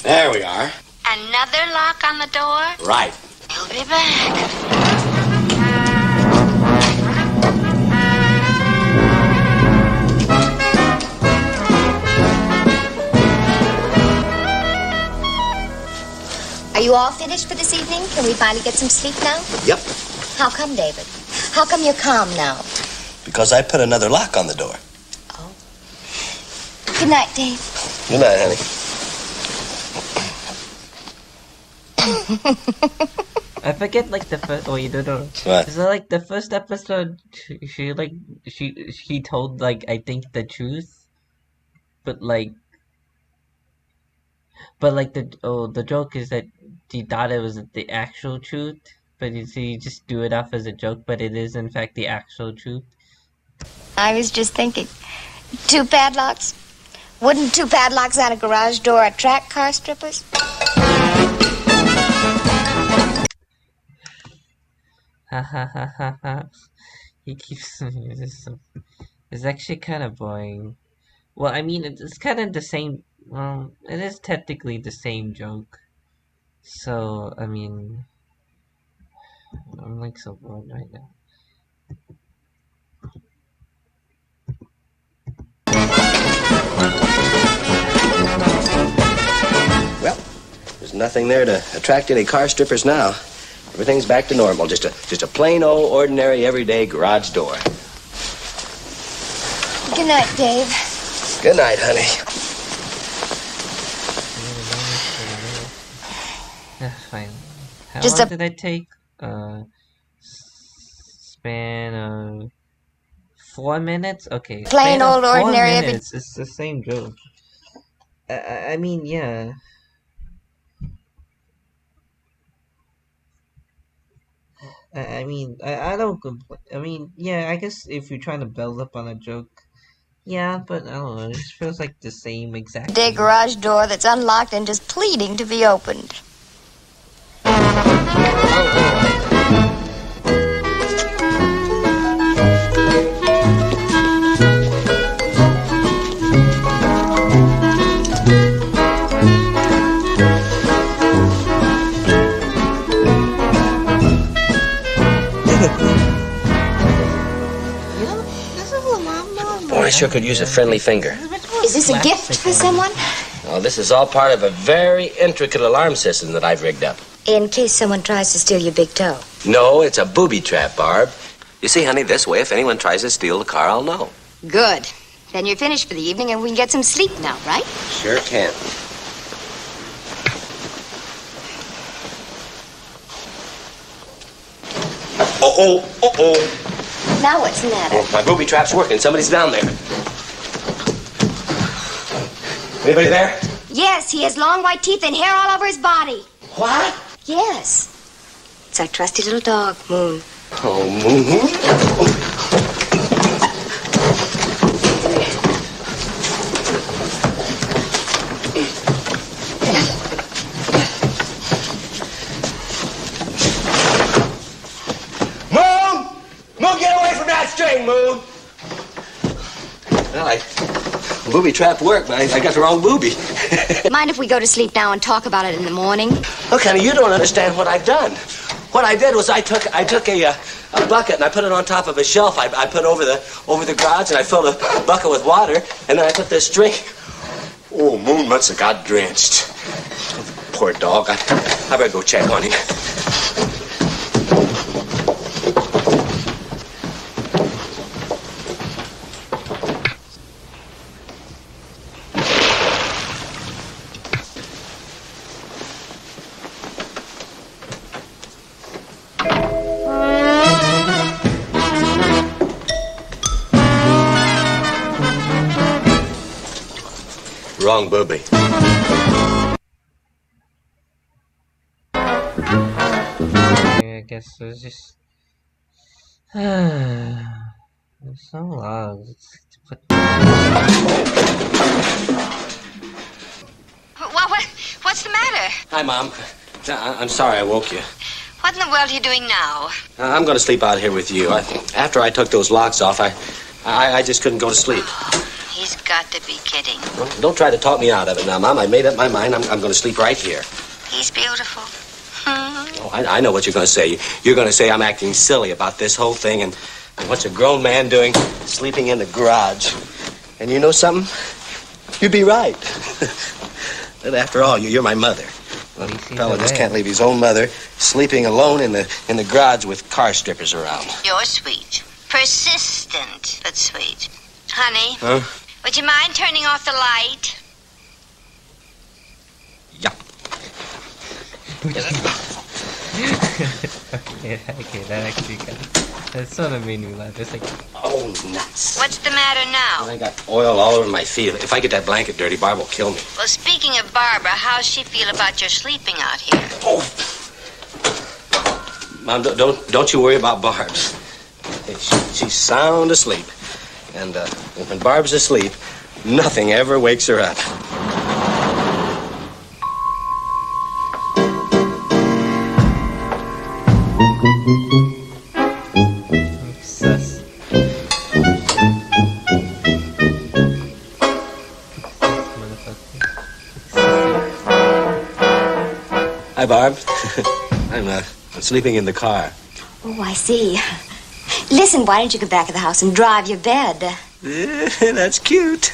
There we are. Another lock on the door? Right. You'll be back. Are you all finished for this evening? Can we finally get some sleep now? Yep. How come, David? How come you're calm now? Because I put another lock on the door. Oh. Good night, Dave. Good night, honey. I forget like the first. Oh, you don't know. What? Is it like the first episode? She told like I think the truth, but like the joke is that he thought it was the actual truth, but you see, you just do it off as a joke, but it is in fact the actual truth. I was just thinking. 2 padlocks? Wouldn't 2 padlocks on a garage door attract car strippers? Ha ha ha ha ha. He keeps it's actually kind of boring. Well, I mean, it's kind of the same. Well, it is technically the same joke. So, I mean, I'm like so bored right now. nothing there to attract any car strippers now. Everything's back to normal. Just a plain old, ordinary, everyday garage door. Good night, Dave. Good night, honey. That's fine. How Just long a- did that take? Span of 4 minutes? Okay. Plain Span of old 4 ordinary minutes. It's the same joke. I mean, yeah. I don't complain. I mean, yeah, I guess if you're trying to build up on a joke, yeah, but I don't know. It just feels like the same exact Day thing. garage door that's unlocked and just pleading to be opened. Boy, I sure could use a friendly finger. Is this a gift for someone? Oh, this is all part of a very intricate alarm system that I've rigged up. In case someone tries to steal your big toe. No, it's a booby trap, Barb. You see, honey, this way, if anyone tries to steal the car, I'll know. Good. Then you're finished for the evening and we can get some sleep now, right? Sure can. Uh-oh. Now what's the matter? Oh, my booby trap's working. Somebody's down there. Anybody there? Yes, he has long white teeth and hair all over his body. What? Yes. It's our trusty little dog, Moon. Oh, Moon. Moon, get away from that string, Moon. Well, booby trap worked, but I got the wrong booby. Mind if we go to sleep now and talk about it in the morning? Look, honey, you don't understand what I've done. What I did was I took a bucket and I put it on top of a shelf. I put over the garage and I filled a bucket with water and then I put this string. Oh, Moon must have got drenched. Poor dog. I better go check on him. Wrong booby. I guess there's just there's so long. What's the matter? Hi, Mom. I'm sorry I woke you. What in the world are you doing now? I'm going to sleep out here with you. After I took those locks off, I just couldn't go to sleep. He's got to be kidding. Don't try to talk me out of it now, Mom. I made up my mind. I'm going to sleep right here. He's beautiful. Oh, I know what you're going to say. You're going to say I'm acting silly about this whole thing and what's a grown man doing sleeping in the garage. And you know something? You'd be right. But after all, you're my mother. Well, a fella just can't leave his own mother sleeping alone in the garage with car strippers around. You're sweet. Persistent, but sweet. Honey, Huh? would you mind turning off the light? Okay, that actually that sort of made me laugh. It's like, oh, nuts. What's the matter now? I got oil all over my feet. If I get that blanket dirty, Barb will kill me. Well, speaking of Barbara, how's she feel about your sleeping out here? Oh. Mom, don't you worry about Barb. She's sound asleep. And when Barb's asleep, nothing ever wakes her up. obsessed. Hi, Barb. I'm sleeping in the car. Oh, I see. Listen, why don't you go back of the house and drive your bed? That's cute.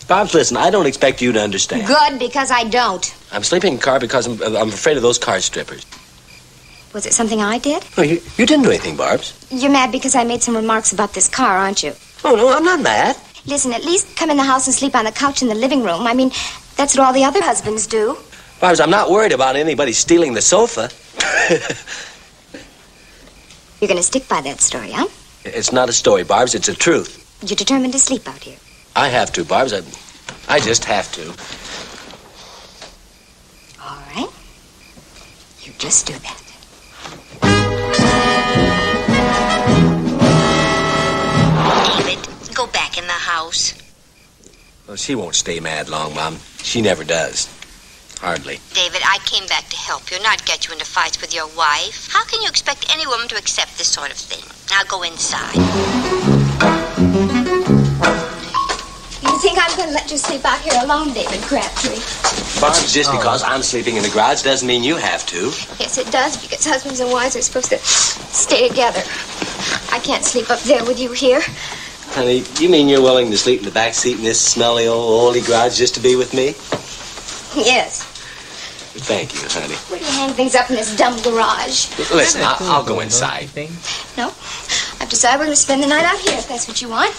Barbs, listen, I don't expect you to understand. Good, because I don't. I'm sleeping in the car because I'm afraid of those card strippers. Was it something I did? No, you didn't do anything, Barbs. You're mad because I made some remarks about this car, aren't you? Oh, no, I'm not mad. Listen, at least come in the house and sleep on the couch in the living room. I mean, that's what all the other husbands do. Barbs, I'm not worried about anybody stealing the sofa. You're going to stick by that story, huh? It's not a story, Barbs. It's a truth. You're determined to sleep out here. I have to, Barbs. I just have to. All right. You just do that. David, go back in the house. Well, she won't stay mad long, Mom. She never does. Hardly. David, I came back to help you, not get you into fights with your wife. How can you expect any woman to accept this sort of thing? Now go inside. You think I'm going to let you sleep out here alone, David Crabtree? Barbs, just because I'm sleeping in the garage doesn't mean you have to. Yes, it does, because husbands and wives are supposed to stay together. I can't sleep up there with you here. Honey, you mean you're willing to sleep in the back seat in this smelly old oldie garage just to be with me? Yes. Thank you, honey. Where do you hang things up in this dumb garage? Listen, I'll go inside. No. I've decided we're going to spend the night out here, if that's what you want.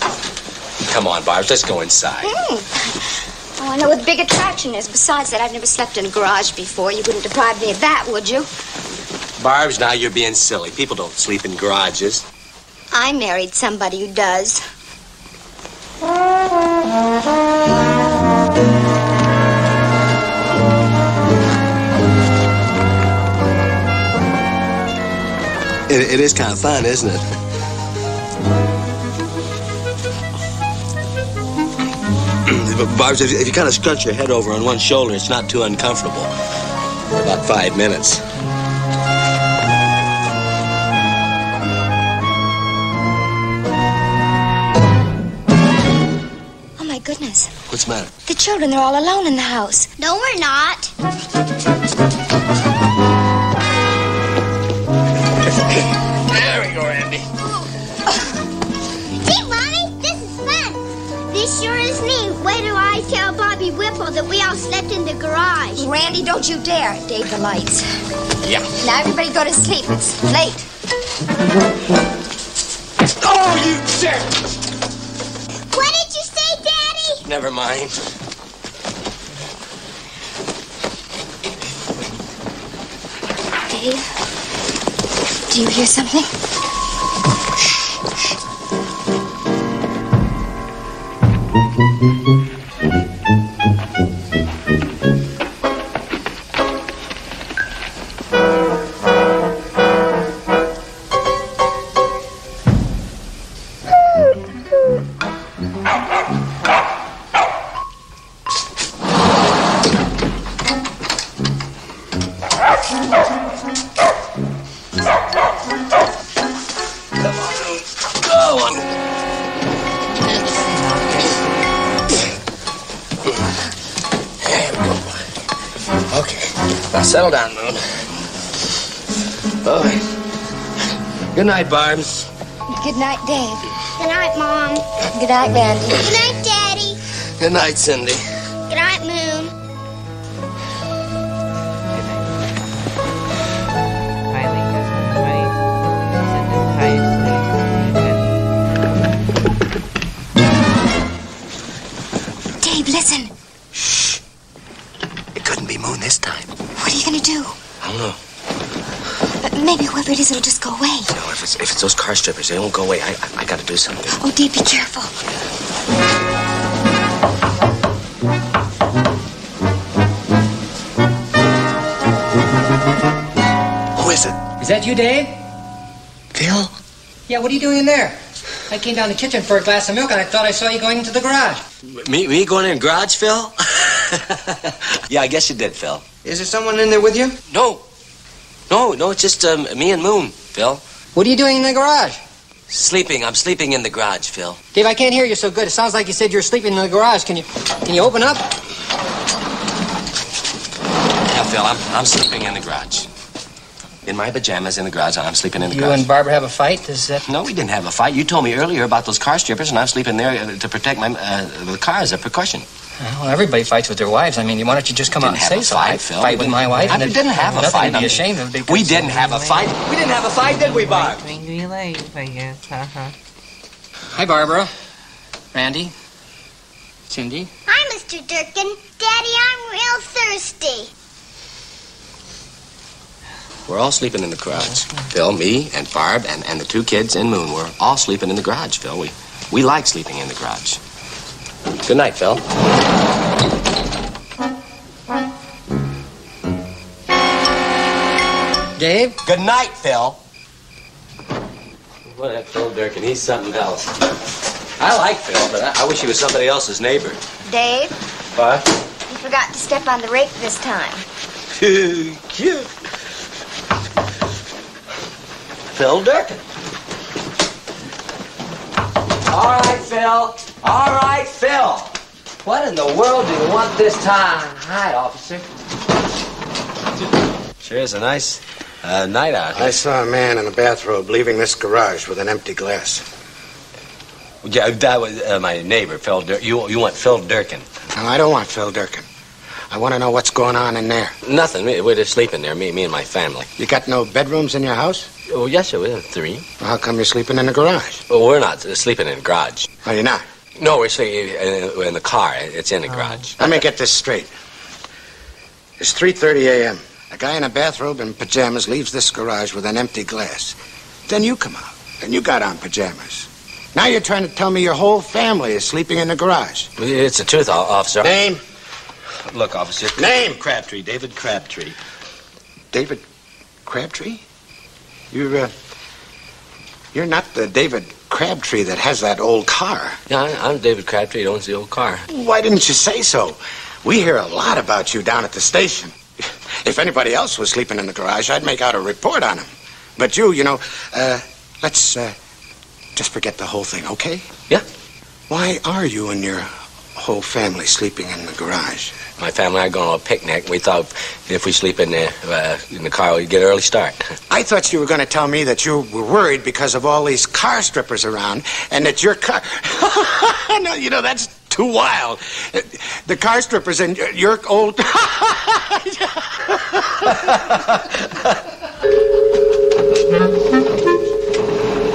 Come on, Barbs, let's go inside. Oh, I know what the big attraction is. Besides that, I've never slept in a garage before. You wouldn't deprive me of that, would you? Barbs, now you're being silly. People don't sleep in garages. I married somebody who does. It is kind of fun, isn't it? Barbs, if you kind of scrunch your head over on one shoulder, it's not too uncomfortable. For about 5 minutes. Oh, my goodness. What's the matter? The children, they're all alone in the house. No, we're not. There we go, Randy. Gee, Mommy, this is fun. This sure is neat. Wait till I tell Bobby Whipple that we all slept in the garage. Randy, don't you dare. Dave the lights. Yeah. Now everybody go to sleep. It's late. Oh, you jerk! What did you say, Daddy? Never mind. Dave, do you hear something? Settle down, Moon. Oh. Good night, Barbs. Good night, Dave. Good night, Mom. Good night, Randy. Good night, Daddy. Good night, Cindy. Good night, Moon. Dave, listen. Shh. It couldn't be Moon this time. What are you going to do? I don't know. Maybe whoever it is, it'll just go away. No, if it's those car strippers, they won't go away. I got to do something. Oh, Dave, be careful. Who is it? Is that you, Dave? Phil? Yeah, what are you doing in there? I came down the kitchen for a glass of milk, and I thought I saw you going into the garage. Me going in the garage, Phil? Yeah, I guess you did, Phil. Is there someone in there with you? No, it's just me and Moon, Phil. What are you doing in the garage? Sleeping. I'm sleeping in the garage, Phil. Dave, I can't hear you so good. It sounds like you said you were sleeping in the garage. Can you open up? Yeah, Phil, I'm sleeping in the garage. In my pajamas in the garage, I'm sleeping in the You garage. and Barbara have a fight? Is that... No, we didn't have a fight. You told me earlier about those car strippers, and I'm sleeping there to protect the car as a precaution. Well, everybody fights with their wives. I mean, why don't you just come out and say so? I Phil. fight with my wife. We didn't have a nothing fight. to be ashamed of. We didn't have a fight. We didn't have a fight, did we, Barb? Angry life, I guess. Hi, Barbara. Randy. Cindy. Hi, Mr. Durkin. Daddy, I'm real thirsty. We're all sleeping in the garage. Phil, me, and Barb, and the 2 kids and Moon. We're all sleeping in the garage, Phil. We like sleeping in the garage. Good night, Phil. Dave? Good night, Phil. What that Phil Durkin? He's something else. I like Phil, but I wish he was somebody else's neighbor. Dave, What? you forgot to step on the rake this time. Cute. Phil Durkin. All right, Phil. All right, Phil. What in the world do you want this time? Hi, officer. Sure is a nice night out here. I saw a man in a bathrobe leaving this garage with an empty glass. Yeah, that was my neighbor, Phil Durkin. You want Phil Durkin? No, I don't want Phil Durkin. I want to know what's going on in there. Nothing. We're just sleeping there, me and my family. You got no bedrooms in your house? Oh, yes, sir. We have 3. Well, how come you're sleeping in the garage? Well, we're not sleeping in the garage. Oh, you're not? No, we're sleeping in the car. It's in the garage. Let me get this straight. It's 3:30 a.m. A guy in a bathrobe and pajamas leaves this garage with an empty glass. Then you come out, and you got on pajamas. Now you're trying to tell me your whole family is sleeping in the garage. It's the truth, officer. Name? Look, officer. Name? Crabtree. David Crabtree. David Crabtree? You're not the David Crabtree that has that old car. Yeah, I'm David Crabtree. He owns the old car. Why didn't you say so? We hear a lot about you down at the station. If anybody else was sleeping in the garage, I'd make out a report on him. But you know, let's just forget the whole thing, okay? Yeah. Why are you and your whole family sleeping in the garage? My family and I going on a picnic. We thought if we sleep in the car, we'd get an early start. I thought you were going to tell me that you were worried because of all these car strippers around and that your car... No, you know, that's too wild. The car strippers and your old...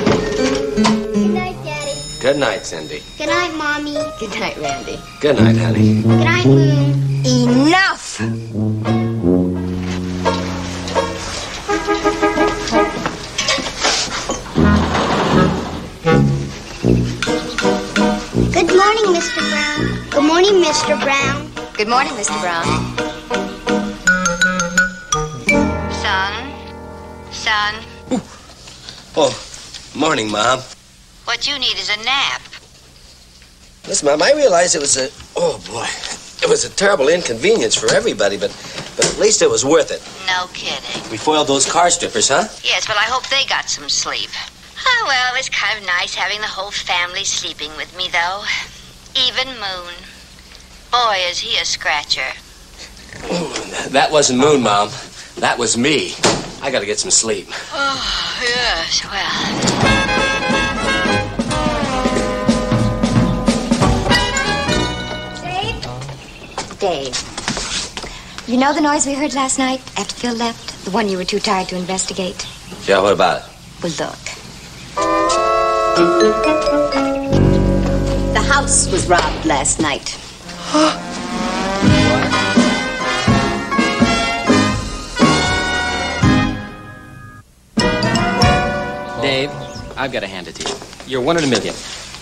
Good night, Daddy. Good night, Cindy. Good night, Mommy. Good night, Randy. Good night, honey. Good night, Moon. Enough! Good morning, Mr. Brown. Good morning, Mr. Brown. Good morning, Mr. Brown. Son, Oh, morning, Mom. what you need is a nap. Listen, Mom, I realized it was it was a terrible inconvenience for everybody, but at least it was worth it. No kidding. We foiled those car strippers, huh? Yes, well, I hope they got some sleep. Oh, well, it's kind of nice having the whole family sleeping with me, though. Even Moon. Boy, is he a scratcher. That wasn't Moon, Mom. That was me. I gotta get some sleep. Oh, yes, well. Dave. You know the noise we heard last night after Phil left? The one you were too tired to investigate? Yeah, what about it? Well, look. The house was robbed last night. Dave, I've got to hand it to you. You're one in a million.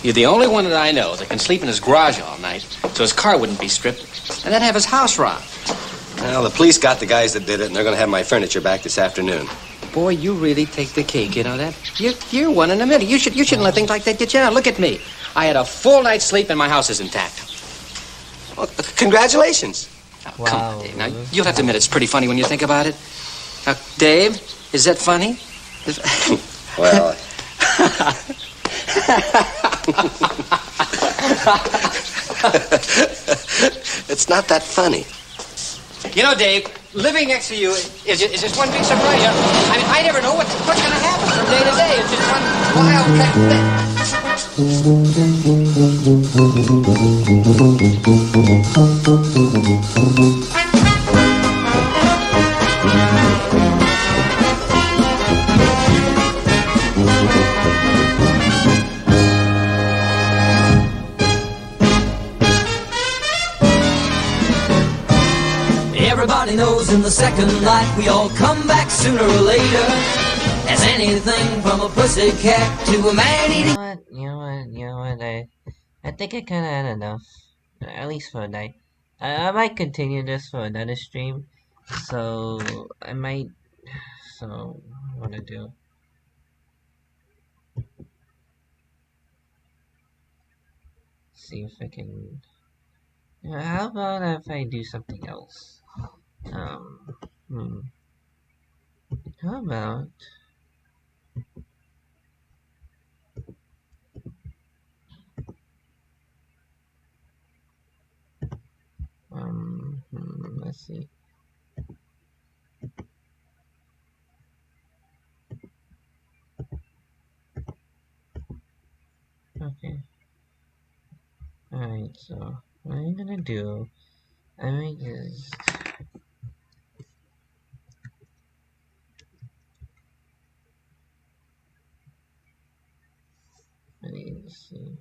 You're the only one that I know that can sleep in his garage all night so his car wouldn't be stripped and then have his house robbed. Well, the police got the guys that did it, and they're gonna have my furniture back this afternoon. Boy, you really take the cake, you know that? You're one in a million. You shouldn't let things like that get you down. Look at me. I had a full night's sleep and my house is intact. Well, congratulations. Oh, come on, Dave. Now, you'll have to admit it's pretty funny when you think about it. Now, Dave, is that funny? Well... It's not that funny. You know, Dave, living next to you is just one big surprise. I mean, I never know what's going to happen from day to day. It's just one wild kind of Everybody knows in the second life we all come back sooner or later. As anything from a pussycat to a man-eating. You know what, I think I kinda had enough. At least for a night. I might continue this for another stream. So, what to do? See if I can... how about if I do something else? Hmm. How about... let's see. Okay. Alright, so what I'm gonna do, I might just... Let me see.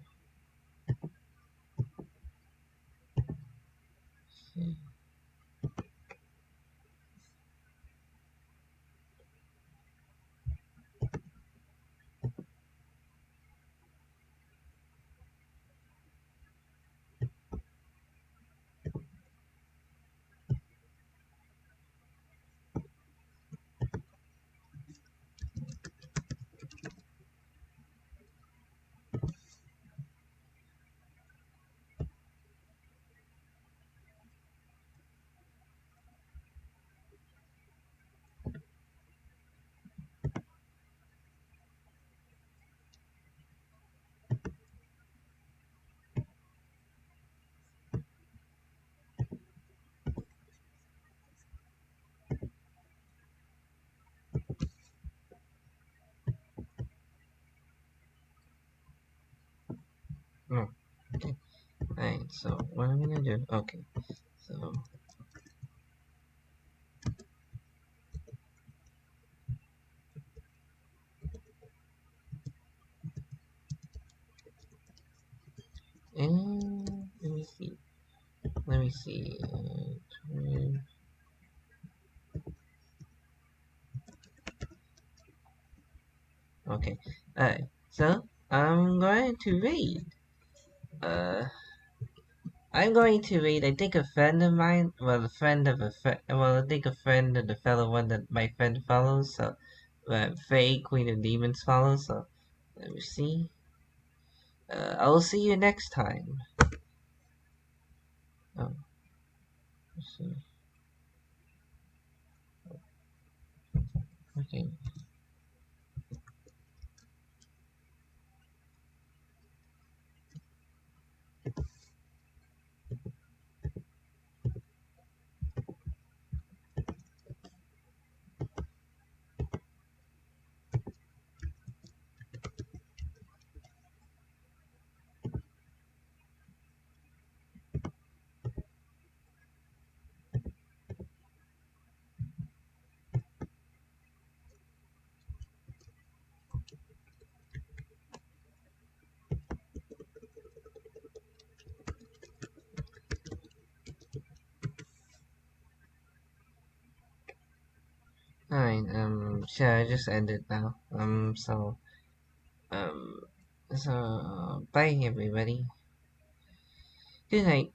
Oh, okay. Alright, so what I'm gonna do, okay. So... And let me see. Let me see. Okay. Alright. So I'm going to read. I'm going to read. I think a friend of mine. Well, a friend of a friend. Well, I think a friend of the fellow one that my friend follows. So, Faye, Queen of Demons follows. So, let me see. I will see you next time. Oh, let's see. Okay. Alright, sure, I just ended now. Um, bye everybody. Good night.